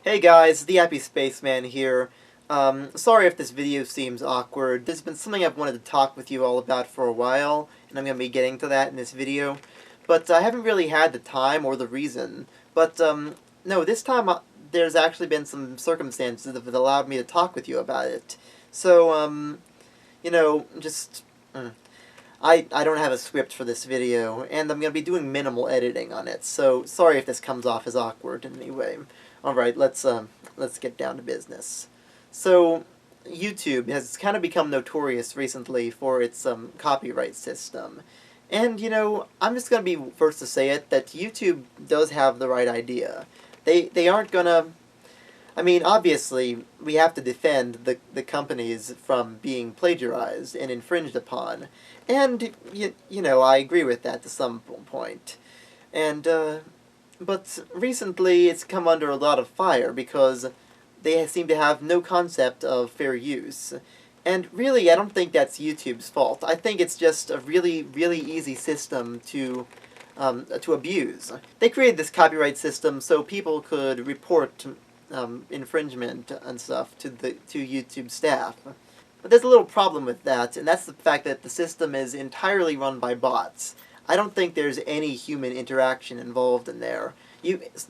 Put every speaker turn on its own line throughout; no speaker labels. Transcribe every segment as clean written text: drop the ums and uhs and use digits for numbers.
Hey guys, the Happy Spaceman here. Sorry if this video seems awkward. There's been something I've wanted to talk with you all about for a while, and I'm going to be getting to that in this video. But I haven't really had the time or the reason. But, no, this time there's actually been some circumstances that have allowed me to talk with you about it. So, just... I don't have a script for this video, and I'm going to be doing minimal editing on it, so sorry if this comes off as awkward in any way. Alright, let's get down to business. So, YouTube has kind of become notorious recently for its copyright system. And, I'm just going to be first to say it, that YouTube does have the right idea. They aren't gonna... I mean, obviously, we have to defend the companies from being plagiarized and infringed upon. And, I agree with that to some point. And, but recently it's come under a lot of fire because they seem to have no concept of fair use. And really, I don't think that's YouTube's fault. I think it's just a really, really easy system to abuse. They created this copyright system so people could report infringement and stuff to YouTube staff. But there's a little problem with that, and that's the fact that the system is entirely run by bots. I don't think there's any human interaction involved in there.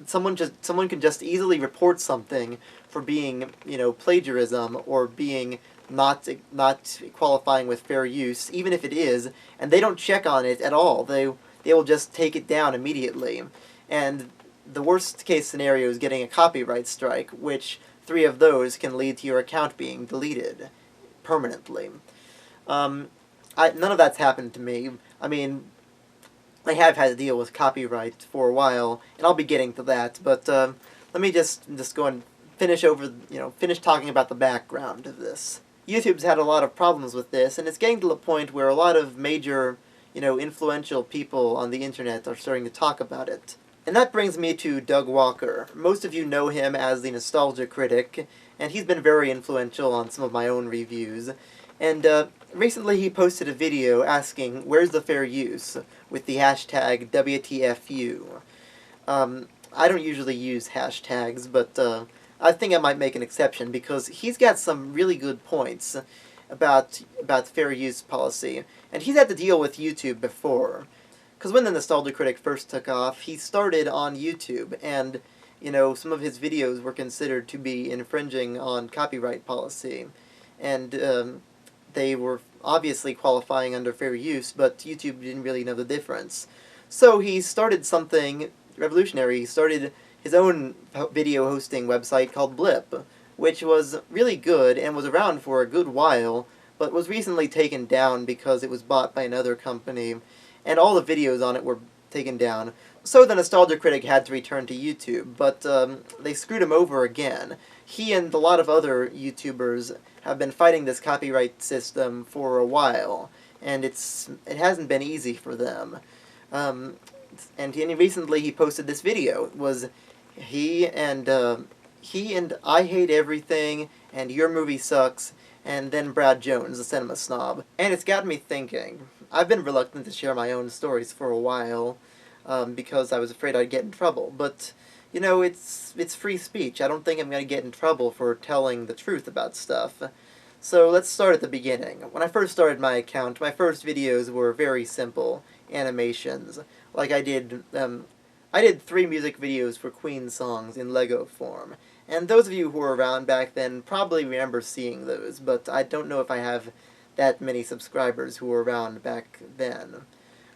Someone can just easily report something for being, plagiarism or being not qualifying with fair use, even if it is, and they don't check on it at all. They will just take it down immediately. And the worst case scenario is getting a copyright strike, which 3 of those can lead to your account being deleted permanently. None of that's happened to me. I mean, I have had to deal with copyright for a while, and I'll be getting to that, but let me just go and finish talking about the background of this. YouTube's had a lot of problems with this, and it's getting to the point where a lot of major, influential people on the internet are starting to talk about it. And that brings me to Doug Walker. Most of you know him as the Nostalgia Critic, and he's been very influential on some of my own reviews. And recently he posted a video asking, where's the fair use, with the hashtag WTFU. I don't usually use hashtags, but I think I might make an exception because he's got some really good points about fair use policy. And he's had to deal with YouTube before. Because when the Nostalgia Critic first took off, he started on YouTube, and, some of his videos were considered to be infringing on copyright policy. And they were obviously qualifying under fair use, but YouTube didn't really know the difference. So he started something revolutionary. He started his own video hosting website called Blip, which was really good and was around for a good while, but was recently taken down because it was bought by another company, and all the videos on it were taken down. So the Nostalgia Critic had to return to YouTube, but they screwed him over again. He and a lot of other YouTubers have been fighting this copyright system for a while, and it hasn't been easy for them. And recently he posted this video. It was he and I Hate Everything, and Your Movie Sucks, and then Brad Jones, the cinema snob. And it's got me thinking. I've been reluctant to share my own stories for a while, because I was afraid I'd get in trouble, but, it's free speech. I don't think I'm going to get in trouble for telling the truth about stuff. So let's start at the beginning. When I first started my account, my first videos were very simple animations. Like I did 3 music videos for Queen songs in Lego form. And those of you who were around back then probably remember seeing those, but I don't know if I have that many subscribers who were around back then.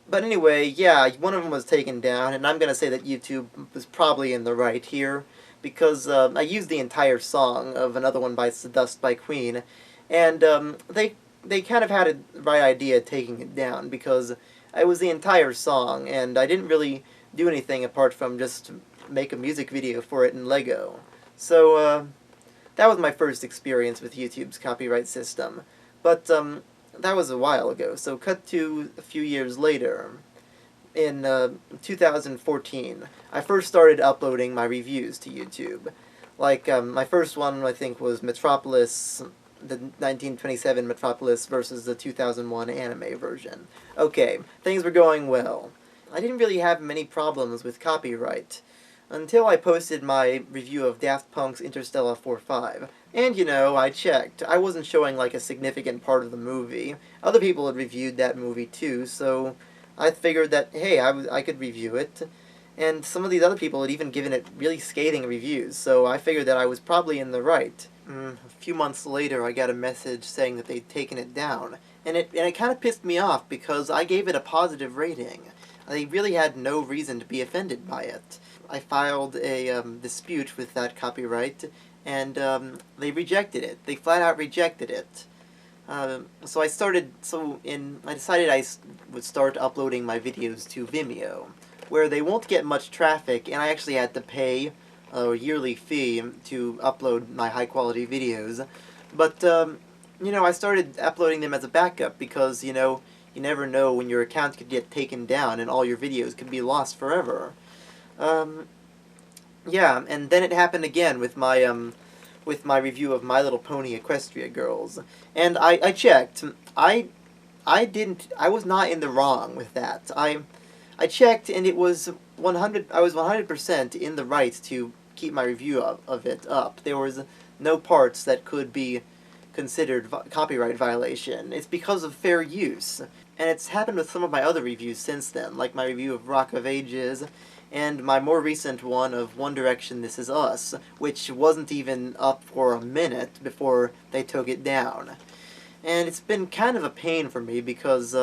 But anyway, yeah, one of them was taken down, and I'm going to say that YouTube was probably in the right here, because I used the entire song of Another One Bites the Dust by Queen, and they kind of had the right idea taking it down, because it was the entire song, and I didn't really do anything apart from just make a music video for it in Lego. So, that was my first experience with YouTube's copyright system. But that was a while ago, so cut to a few years later. In 2014, I first started uploading my reviews to YouTube. Like, my first one, I think, was Metropolis, the 1927 Metropolis versus the 2001 anime version. Okay, things were going well. I didn't really have many problems with copyright. until I posted my review of Daft Punk's Interstellar 4.5. And, I checked. I wasn't showing, like, a significant part of the movie. Other people had reviewed that movie, too, so I figured that, hey, I could review it. And some of these other people had even given it really scathing reviews, so I figured that I was probably in the right. A few months later, I got a message saying that they'd taken it down. And it kind of pissed me off, because I gave it a positive rating. They really had no reason to be offended by it. I filed a dispute with that copyright, and they rejected it. They flat out rejected it. So I decided I would start uploading my videos to Vimeo, where they won't get much traffic, and I actually had to pay a yearly fee to upload my high-quality videos. But, I started uploading them as a backup because, you never know when your account could get taken down and all your videos could be lost forever. Yeah, and then it happened again with my review of My Little Pony Equestria Girls. And I checked. I was not in the wrong with that. I checked, and it was 100. I was 100% in the right to keep my review of it up. There was no parts that could be considered copyright violation. It's because of fair use. And it's happened with some of my other reviews since then, like my review of Rock of Ages, and my more recent one of One Direction This Is Us, which wasn't even up for a minute before they took it down. And it's been kind of a pain for me because,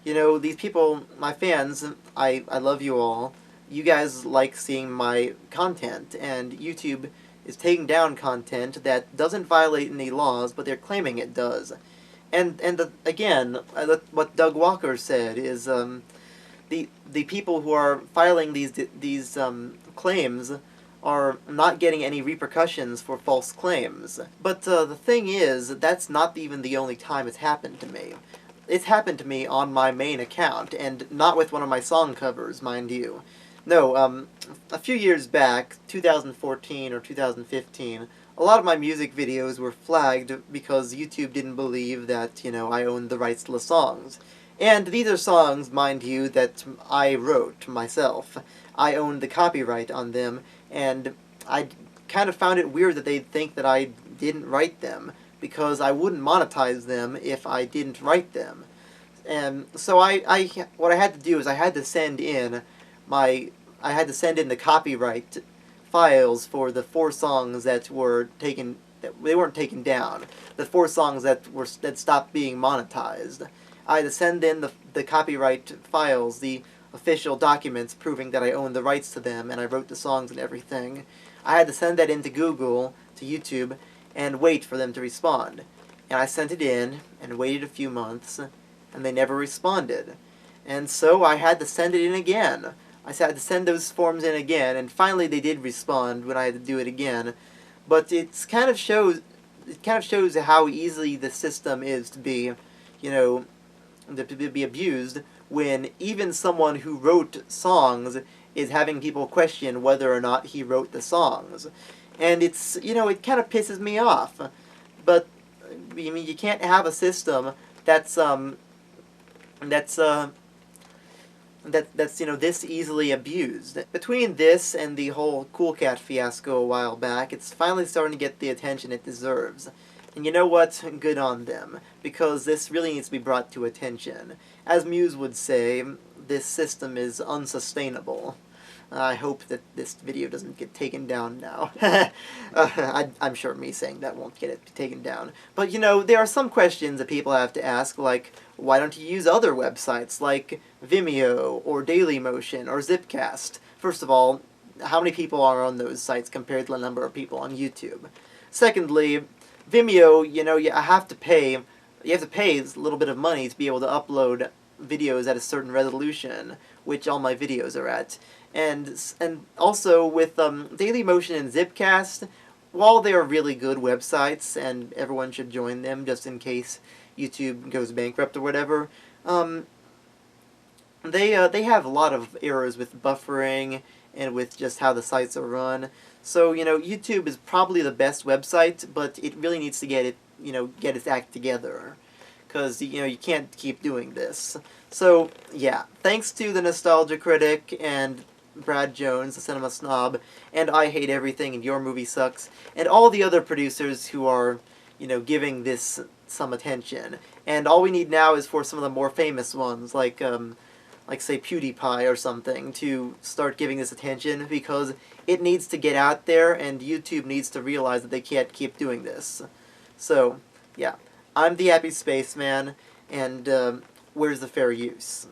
these people, my fans, I love you all. You guys like seeing my content, and YouTube is taking down content that doesn't violate any laws, but they're claiming it does. Again, what Doug Walker said is the people who are filing these claims are not getting any repercussions for false claims. But the thing is, that's not even the only time it's happened to me. It's happened to me on my main account, and not with one of my song covers, mind you. No, a few years back, 2014 or 2015, a lot of my music videos were flagged because YouTube didn't believe that, I owned the rights to the songs. And these are songs, mind you, that I wrote myself. I owned the copyright on them, and I kind of found it weird that they'd think that I didn't write them, because I wouldn't monetize them if I didn't write them. And so what I had to do is I had to send in the copyright files for the 4 songs that were taken, they weren't taken down. The 4 songs that stopped being monetized. I had to send in the copyright files, the official documents proving that I owned the rights to them and I wrote the songs and everything. I had to send that in to Google, to YouTube, and wait for them to respond. And I sent it in and waited a few months, and they never responded. And so I had to send it in again. I had to send those forms in again, and finally they did respond when I had to do it again. But it kind of shows how easily the system is to be, to be abused when even someone who wrote songs is having people question whether or not he wrote the songs. And it's, it kind of pisses me off. But, you can't have a system that's this easily abused. Between this and the whole Cool Cat fiasco a while back, it's finally starting to get the attention it deserves. And you know what? Good on them, because this really needs to be brought to attention. As Muse would say, this system is unsustainable. I hope that this video doesn't get taken down now. I'm sure me saying that won't get it taken down. But, there are some questions that people have to ask, like, why don't you use other websites, like Vimeo, or Dailymotion, or Zipcast? First of all, how many people are on those sites compared to the number of people on YouTube? Secondly, Vimeo, you have to pay a little bit of money to be able to upload videos at a certain resolution, which all my videos are at. And also with Dailymotion and Zipcast, while they are really good websites and everyone should join them just in case YouTube goes bankrupt or whatever, they have a lot of errors with buffering and with just how the sites are run. So, YouTube is probably the best website, but it really needs to get its act together. Because, you can't keep doing this. So, yeah, thanks to the Nostalgia Critic and Brad Jones, the Cinema Snob, and I Hate Everything and Your Movie Sucks, and all the other producers who are, giving this some attention. And all we need now is for some of the more famous ones, like say PewDiePie or something, to start giving this attention, because it needs to get out there, and YouTube needs to realize that they can't keep doing this. So, yeah, I'm the Happy Spaceman, and where's the fair use?